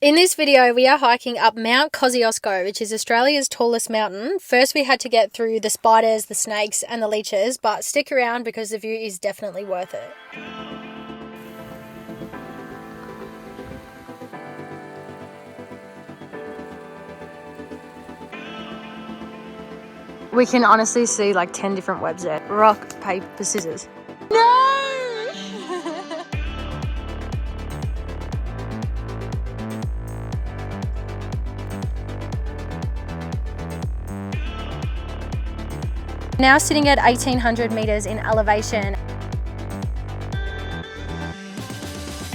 In this video, we are hiking up Mount Kosciuszko, which is Australia's tallest mountain. First, we had to get through the spiders, the snakes, and the leeches, but stick around because the view is definitely worth it. We can honestly see like 10 different webs there. Rock, paper, scissors. No! Now sitting at 1,800 meters in elevation.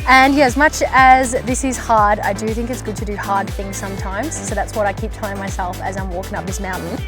And yeah, as much as this is hard, I do think it's good to do hard things sometimes. So that's what I keep telling myself as I'm walking up this mountain.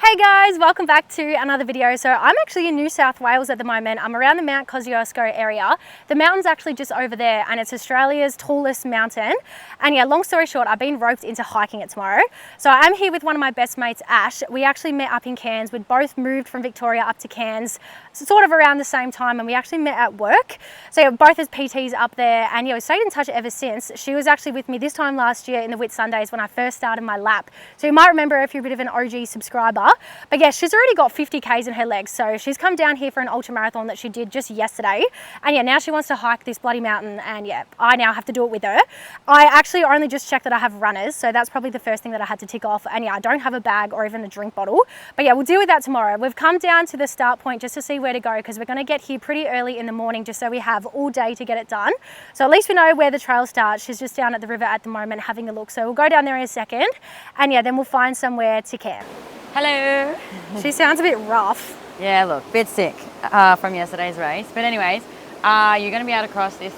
Hey guys, welcome back to another video. So I'm actually in New South Wales at the moment. I'm around the Mount Kosciuszko area. The mountain's actually just over there and it's Australia's tallest mountain. And yeah, long story short, I've been roped into hiking it tomorrow. So I'm here with one of my best mates, Ash. We actually met up in Cairns. We'd both moved from Victoria up to Cairns sort of around the same time, and we actually met at work. So yeah, both as PTs up there, and yeah, we stayed in touch ever since. She was actually with me this time last year in the Whit Sundays when I first started my lap. So you might remember her if you're a bit of an OG subscriber. But yeah, she's already got 50 Ks in her legs. So she's come down here for an ultra marathon that she did just yesterday. And yeah, now she wants to hike this bloody mountain, and yeah, I now have to do it with her. I actually only just checked that I have runners, so that's probably the first thing that I had to tick off. And yeah, I don't have a bag or even a drink bottle. But yeah, we'll deal with that tomorrow. We've come down to the start point just to see where to go, because we're going to get here pretty early in the morning just so we have all day to get it done. So at least we know where the trail starts. She's just down at the river at the moment having a look. So we'll go down there in a second, and yeah, then we'll find somewhere to camp. Hello. She sounds a bit rough. Yeah, look, bit sick from yesterday's race. But anyways, you're going to be able to cross this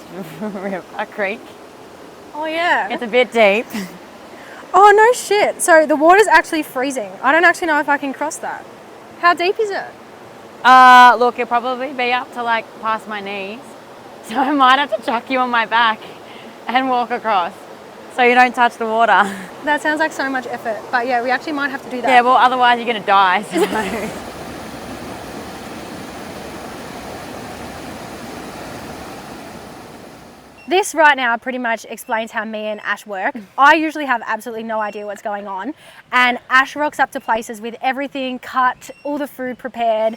a creek. Oh yeah. It's a bit deep. Oh no shit. So the water's actually freezing. I don't actually know if I can cross that. How deep is it? Look, it'll probably be up to like past my knees. So I might have to chuck you on my back and walk across so you don't touch the water. That sounds like so much effort. But yeah, we actually might have to do that. Yeah, well, otherwise you're going to die. So. This right now pretty much explains how me and Ash work. I usually have absolutely no idea what's going on. And Ash rocks up to places with everything cut, all the food prepared,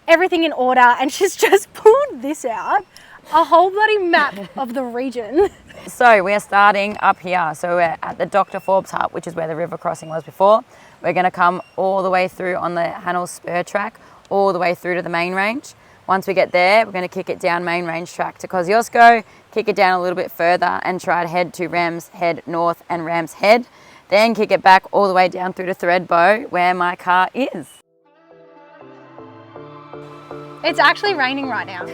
everything in order. And she's just pulled this out, a whole bloody map of the region. So we're starting up here. So we're at the Dr. Forbes hut, which is where the river crossing was before. We're going to come all the way through on the Hannell Spur track, all the way through to the main range. Once we get there, we're going to kick it down main range track to Kosciuszko, kick it down a little bit further and try to head to Ram's Head North and Ram's Head. Then kick it back all the way down through to Thredbo, where my car is. It's actually raining right now.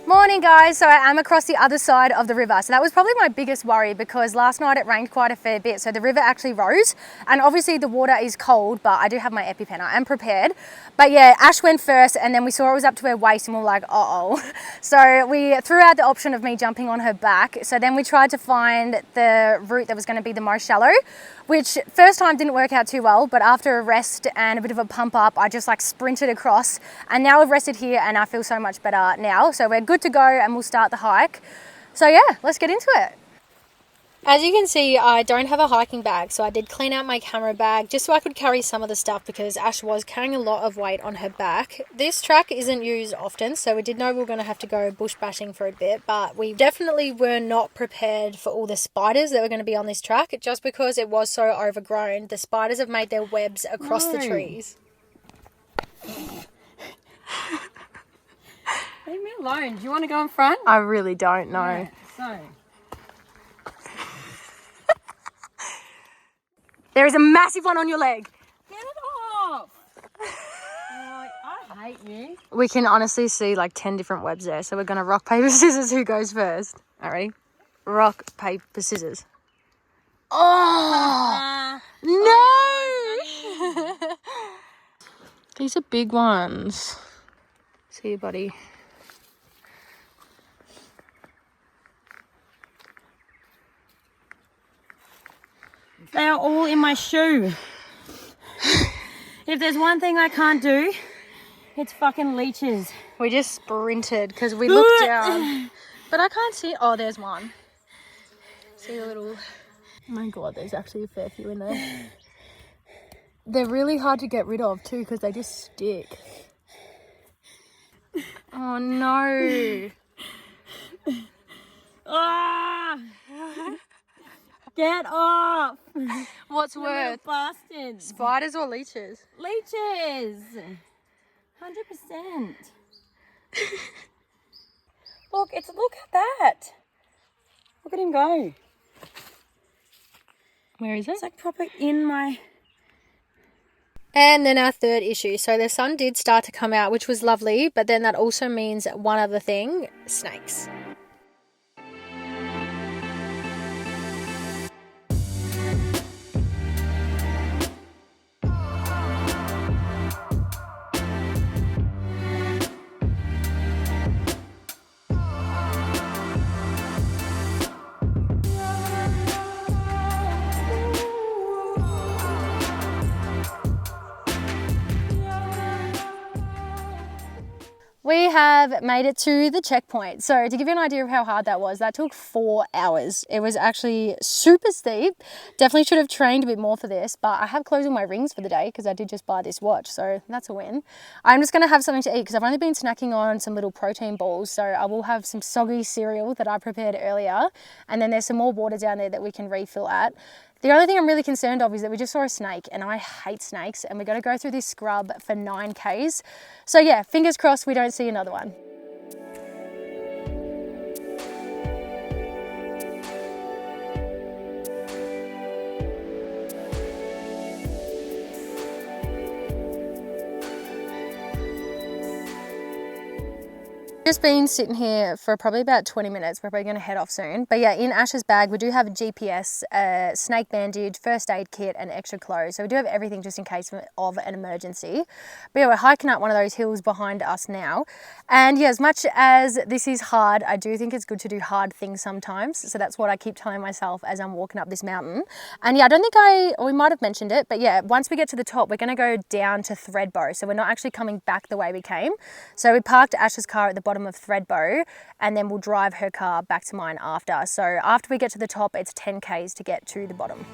Morning guys, so I am across the other side of the river. So that was probably my biggest worry, because last night it rained quite a fair bit. So the river actually rose, and obviously the water is cold, but I do have my EpiPen, I am prepared. But yeah, Ash went first, and then we saw it was up to her waist and we were like, uh-oh. So we threw out the option of me jumping on her back. So then we tried to find the route that was going to be the most shallow, which first time didn't work out too well, but after a rest and a bit of a pump up, I just like sprinted across, and now we've rested here and I feel so much better now. So we're good to go and we'll start the hike. So yeah, let's get into it. As you can see, I don't have a hiking bag, so I did clean out my camera bag just so I could carry some of the stuff because Ash was carrying a lot of weight on her back. This track isn't used often, so we did know we were going to have to go bush bashing for a bit, but we definitely were not prepared for all the spiders that were going to be on this track just because it was so overgrown. The spiders have made their webs across the trees. Leave me alone. Do you want to go in front? I really don't know. Yeah, so... There is a massive one on your leg. Get it off! Oh, I hate you. We can honestly see like 10 different webs there. So we're going to rock, paper, scissors. Who goes first? All right, ready? Rock, paper, scissors. Oh! No! These are big ones. See you, buddy. They are all in my shoe. If there's one thing I can't do, it's fucking leeches. We just sprinted because we looked down. But I can't see. Oh, there's one. See a little... Oh my God, there's actually a fair few in there. They're really hard to get rid of too because they just stick. Oh no. Ah! Get off! What's You worse? little bastards. Spiders or leeches? Leeches! 100%. Look at that. Look at him go. Where is it? It's like proper in my... And then our third issue. So the sun did start to come out, which was lovely, but then that also means one other thing, snakes. We have made it to the checkpoint. So to give you an idea of how hard that was, that took 4 hours. It was actually super steep. Definitely should have trained a bit more for this, but I have closed all my rings for the day because I did just buy this watch, so that's a win. I'm just gonna have something to eat because I've only been snacking on some little protein balls, so I will have some soggy cereal that I prepared earlier, and then there's some more water down there that we can refill at. The only thing I'm really concerned of is that we just saw a snake, and I hate snakes, and we're going to go through this scrub for 9 Ks. So yeah, fingers crossed we don't see another one. Just been sitting here for probably about 20 minutes. We're probably going to head off soon. But yeah, in Ash's bag, we do have a GPS, a snake bandage, first aid kit, and extra clothes. So we do have everything just in case of an emergency. But yeah, we're hiking up one of those hills behind us now. And yeah, as much as this is hard, I do think it's good to do hard things sometimes. So that's what I keep telling myself as I'm walking up this mountain. And yeah, I don't think we might have mentioned it, but yeah, once we get to the top, we're going to go down to Thredbo. So we're not actually coming back the way we came. So we parked Ash's car at the bottom of Thredbo, and then we'll drive her car back to mine after. So after we get to the top, it's 10 Ks to get to the bottom.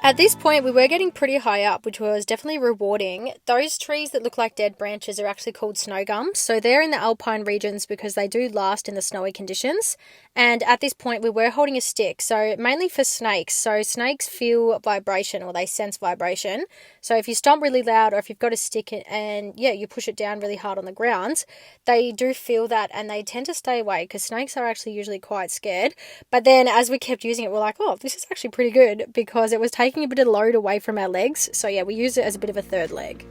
At this point, we were getting pretty high up, which was definitely rewarding. Those trees that look like dead branches are actually called snow gums. So they're in the alpine regions because they do last in the snowy conditions. And at this point, we were holding a stick, so mainly for snakes. So snakes feel vibration, or they sense vibration. So if you stomp really loud, or if you've got a stick and you push it down really hard on the ground, they do feel that and they tend to stay away because snakes are actually usually quite scared. But then as we kept using it, we're like, oh, this is actually pretty good because it was taking a bit of load away from our legs. So yeah, we use it as a bit of a third leg.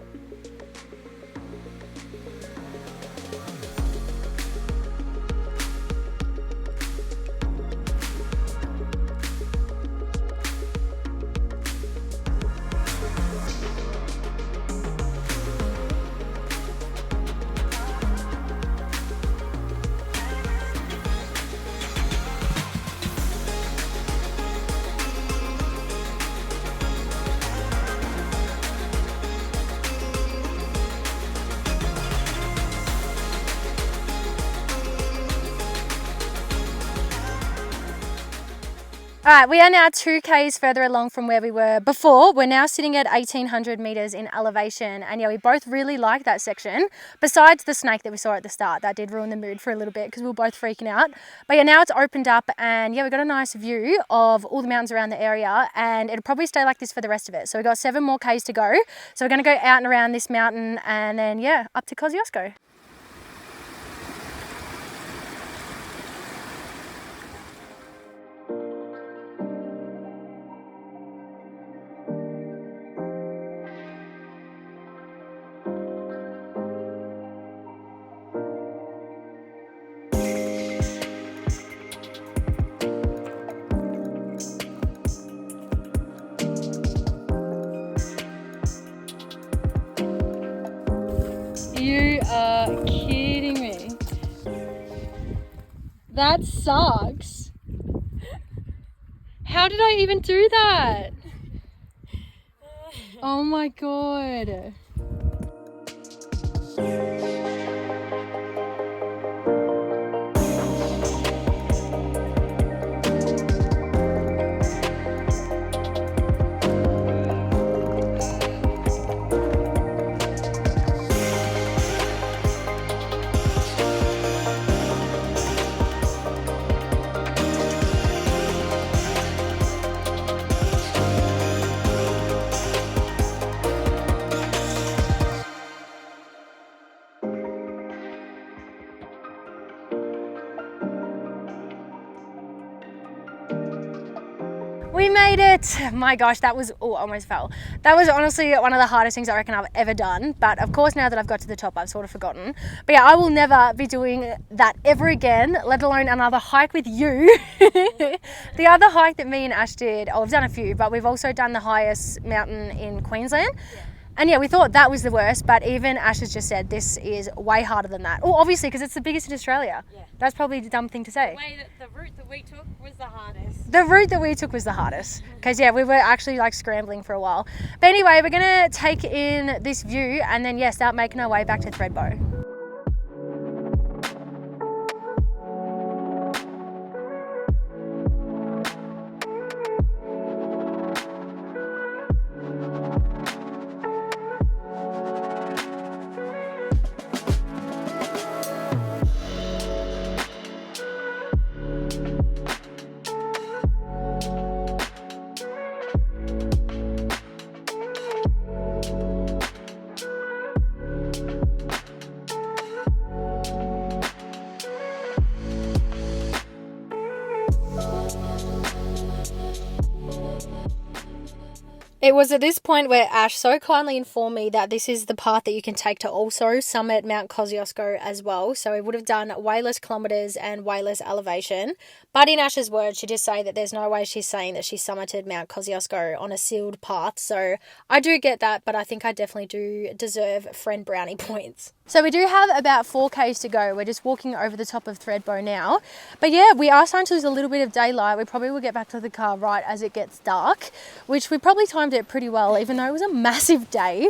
Alright, we are now 2Ks further along from where we were before. We're now sitting at 1800 meters in elevation, and yeah, we both really like that section. Besides the snake that we saw at the start, that did ruin the mood for a little bit because we were both freaking out. But yeah, now it's opened up, and yeah, we got a nice view of all the mountains around the area, and it'll probably stay like this for the rest of it. So we've got 7 more Ks to go. So we're going to go out and around this mountain, and then yeah, up to Kosciuszko. You are kidding me. That sucks. How did I even do that? Oh my god. We made it! My gosh, that was, oh, I almost fell. That was honestly one of the hardest things I reckon I've ever done. But of course, now that I've got to the top, I've sort of forgotten. But yeah, I will never be doing that ever again, let alone another hike with you. The other hike that me and Ash did, oh, we've done a few, but we've also done the highest mountain in Queensland. Yeah. And yeah, we thought that was the worst, but even Ash has just said this is way harder than that. Well, obviously, because it's the biggest in Australia. Yeah. That's probably the dumb thing to say. The route that we took was the hardest. The route that we took was the hardest. Because yeah, we were actually like scrambling for a while. But anyway, we're going to take in this view and then yeah, start making our way back to Thredbo. It was at this point where Ash so kindly informed me that this is the path that you can take to also summit Mount Kosciuszko as well. So it would have done way less kilometres and way less elevation. But in Ash's words, she did say that there's no way she's saying that she summited Mount Kosciuszko on a sealed path. So I do get that, but I think I definitely do deserve friend brownie points. So we do have about 4Ks to go. We're just walking over the top of Thredbo now. But yeah, we are starting to lose a little bit of daylight. We probably will get back to the car right as it gets dark, which we probably timed it pretty well, even though it was a massive day.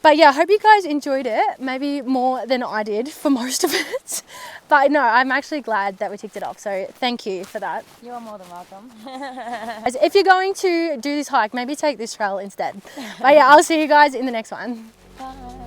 But yeah, I hope you guys enjoyed it, maybe more than I did for most of it. But no, I'm actually glad that we ticked it off. So thank you for that. You're more than welcome. If you're going to do this hike, maybe take this trail instead. But yeah, I'll see you guys in the next one. Bye.